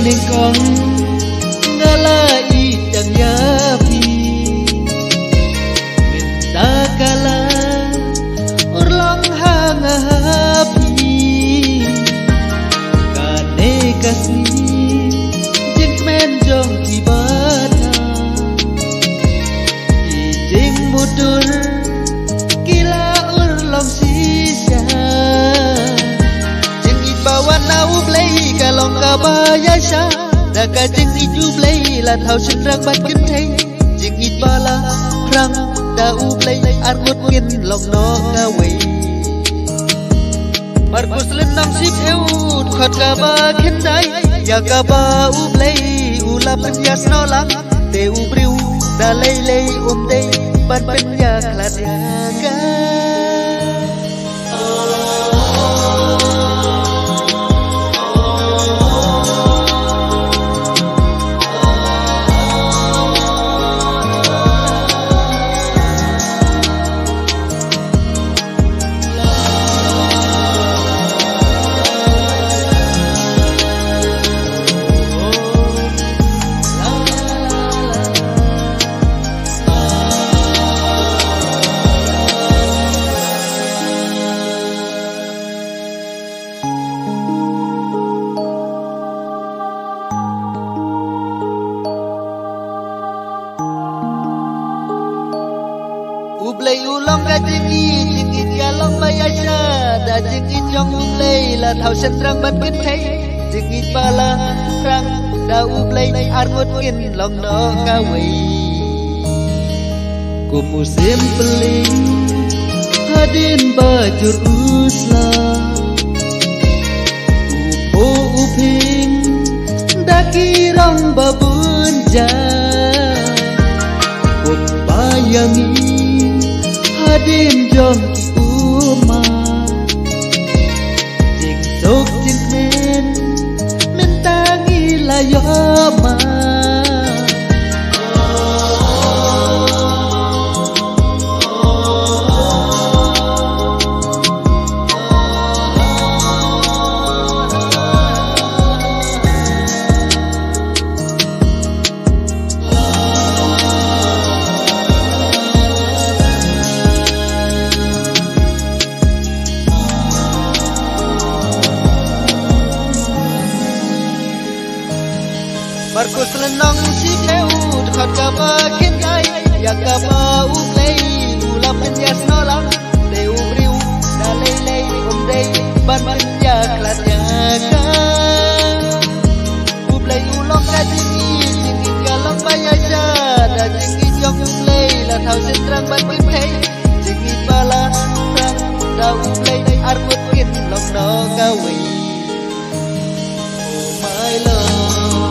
ningkong ngalai dan yapi minta kala urlang hanga hapi kane kasih jeng menjong ibana kijing mudur kila urlang sisa jeng ibawan nau blei kalong kabaya sha daga jeng iju blei lan hau sendrang bat kin thei jeng ibala rang dau blei armut kin long no kawe Markus lenang sip eut khot kaba kin dai ya kaba u blei ula penyas nolak te u briu da lei lei dei ban penya klat yaga Ublay ulong ka jingit kalong bayasya da jingit jong ublay la thau sendrang ban kin thei jingit bala rang da ublay armut kin long no kawe ku musim peling hadin bajur usla upo uping daki rong babun ja kun bayangi hadin jom uma jing sok jing men tangi layoma Markus lenong si keut khot kaba kin dai ya kaba u play ula penyas nolak te u briu da lei lei dei ban penya klat yaga u play ulong ka jingit kalong bayasya da jingit jong play la thau sendrang ban kin thei jingit bala rang da u play armut kin long no kawe oh my love